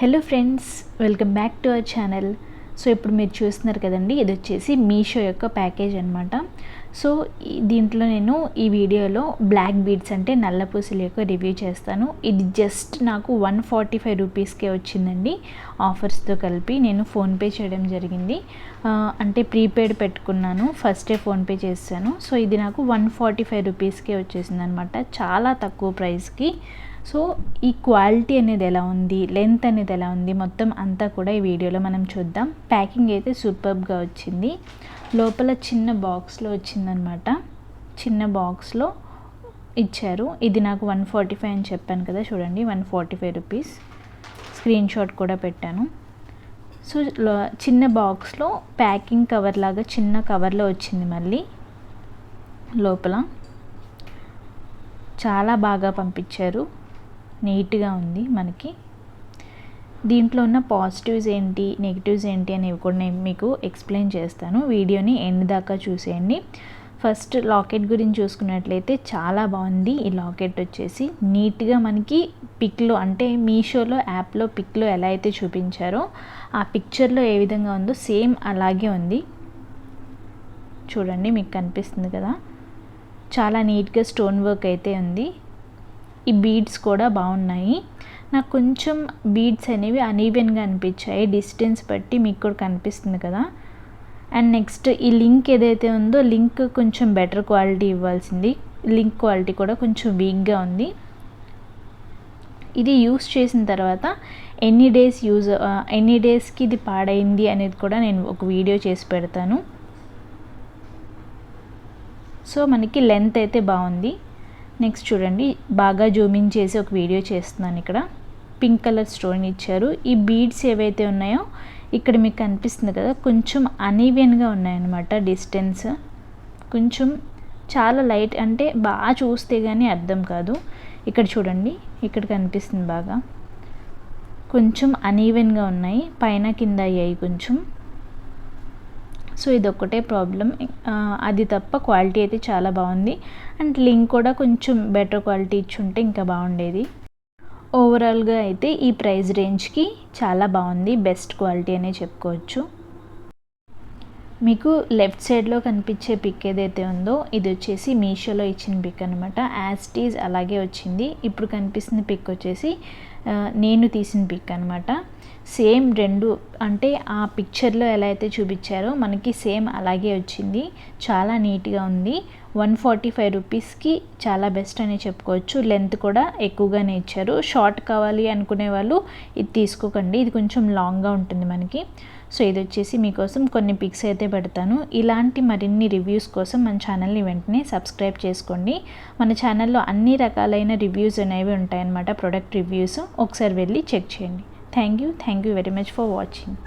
Hello friends, welcome back to our channel. So ఇప్పుడు మీరు చూస్తున్నారు కదండి, ఇది వచ్చేసి మీషో యొక్క ప్యాకేజ్ అనమాట. సో దీంట్లో నేను ఈ వీడియోలో బ్లాక్ బీడ్స్ అంటే నల్ల పూసల యొక్క రివ్యూ చేస్తాను. ఇది జస్ట్ నాకు 145 రూపీస్కే వచ్చిందండి, ఆఫర్స్తో కలిపి. నేను ఫోన్పే చేయడం జరిగింది, అంటే ప్రీపెయిడ్ పెట్టుకున్నాను, ఫస్టే ఫోన్పే చేశాను. సో ఇది నాకు 145 రూపీస్కే వచ్చేసింది అనమాట, చాలా తక్కువ ప్రైస్కి. సో ఈ క్వాలిటీ అనేది ఎలా ఉంది, లెంత్ అనేది ఎలా ఉంది, మొత్తం అంతా కూడా ఈ వీడియోలో మనం చూద్దాం. ప్యాకింగ్ అయితే సూపర్బ్గా వచ్చింది. లోపల చిన్న బాక్స్లో వచ్చిందనమాట, చిన్న బాక్స్లో ఇచ్చారు. ఇది నాకు 145 అని చెప్పాను కదా, చూడండి 145 రూపీస్. స్క్రీన్ షాట్ కూడా పెట్టాను. సో చిన్న బాక్స్లో ప్యాకింగ్ కవర్ లాగా చిన్న కవర్లో వచ్చింది. మళ్ళీ లోపల చాలా బాగా పంపించారు, నీట్గా ఉంది. మనకి దీంట్లో ఉన్న పాజిటివ్స్ ఏంటి, నెగిటివ్స్ ఏంటి అనేవి కూడా నేను మీకు ఎక్స్ప్లెయిన్ చేస్తాను. వీడియోని ఎండ్ దాకా చూసేయండి. ఫస్ట్ లాకెట్ గురించి చూసుకున్నట్లయితే చాలా బాగుంది. ఈ లాకెట్ వచ్చేసి నీట్గా మనకి పిక్లో, అంటే మీషోలో యాప్లో పిక్లో ఎలా అయితే చూపించారో ఆ పిక్చర్లో ఏ విధంగా ఉందో సేమ్ అలాగే ఉంది. చూడండి, మీకు కనిపిస్తుంది కదా, చాలా నీట్గా స్టోన్ వర్క్ అయితే ఉంది. ఈ బీడ్స్ కూడా బాగున్నాయి. నాకు కొంచెం బీడ్స్ అనేవి అనీవెన్గా అనిపించాయి, డిస్టెన్స్ బట్టి మీకు కూడా కనిపిస్తుంది కదా. అండ్ నెక్స్ట్ ఈ లింక్ ఏదైతే ఉందో, లింక్ కొంచెం బెటర్ క్వాలిటీ ఇవ్వాల్సింది. లింక్ క్వాలిటీ కూడా కొంచెం వీక్గా ఉంది. ఇది యూస్ చేసిన తర్వాత ఎన్ని డేస్కి ఇది పాడైంది అనేది కూడా నేను ఒక వీడియో చేసి పెడతాను. సో మనకి లెంత్ అయితే బాగుంది. నెక్స్ట్ చూడండి, బాగా జూమింగ్ చేసి ఒక వీడియో చేస్తున్నాను. ఇక్కడ పింక్ కలర్ స్టోన్ ఇచ్చారు. ఈ బీడ్స్ ఏవైతే ఉన్నాయో ఇక్కడ మీకు కనిపిస్తుంది కదా, కొంచెం అనీవెన్గా ఉన్నాయన్నమాట. డిస్టెన్స్ కొంచెం చాలా లైట్, అంటే బాగా చూస్తే కానీ అర్థం కాదు. ఇక్కడ చూడండి, ఇక్కడ కనిపిస్తుంది బాగా, కొంచెం అనీవెన్గా ఉన్నాయి, పైన కింద అయ్యాయి కొంచెం. సో ఇదొక్కటే ప్రాబ్లం, అది తప్ప క్వాలిటీ అయితే చాలా బాగుంది. అండ్ లింక్ కూడా కొంచెం బెటర్ క్వాలిటీ ఇచ్చుంటే ఇంకా బాగుండేది. ఓవరాల్గా అయితే ఈ ప్రైస్ రేంజ్కి చాలా బాగుంది, బెస్ట్ క్వాలిటీ అనే చెప్పుకోవచ్చు. మీకు లెఫ్ట్ సైడ్లో కనిపించే పిక్ ఏదైతే ఉందో ఇది వచ్చేసి మీషోలో ఇచ్చిన పిక్ అనమాట. యాజ్ ఇట్ ఈజ్ అలాగే వచ్చింది. ఇప్పుడు కనిపిస్తున్న పిక్ వచ్చేసి నేను తీసిన పిక్ అనమాట. సేమ్ రెండు, అంటే ఆ పిక్చర్లో ఎలా అయితే చూపించారో మనకి సేమ్ అలాగే వచ్చింది. చాలా నీట్గా ఉంది. 145 రూపీస్కి చాలా బెస్ట్ అని చెప్పుకోవచ్చు. లెంత్ కూడా ఎక్కువగానే ఇచ్చారు. షార్ట్ కావాలి అనుకునే వాళ్ళు ఇది తీసుకోకండి, ఇది కొంచెం లాంగ్గా ఉంటుంది మనకి. సో ఇది వచ్చేసి మీకోసం కొన్ని పిక్స్ అయితే పెడతాను. ఇలాంటి మరిన్ని రివ్యూస్ కోసం మన ఛానల్ని వెంటనే సబ్స్క్రైబ్ చేసుకోండి. మన ఛానల్లో అన్ని రకాలైన రివ్యూస్ అనేవి ఉంటాయన్నమాట, ప్రొడక్ట్ రివ్యూస్. ఒకసారి వెళ్ళి చెక్ చేయండి. Thank you very much for watching.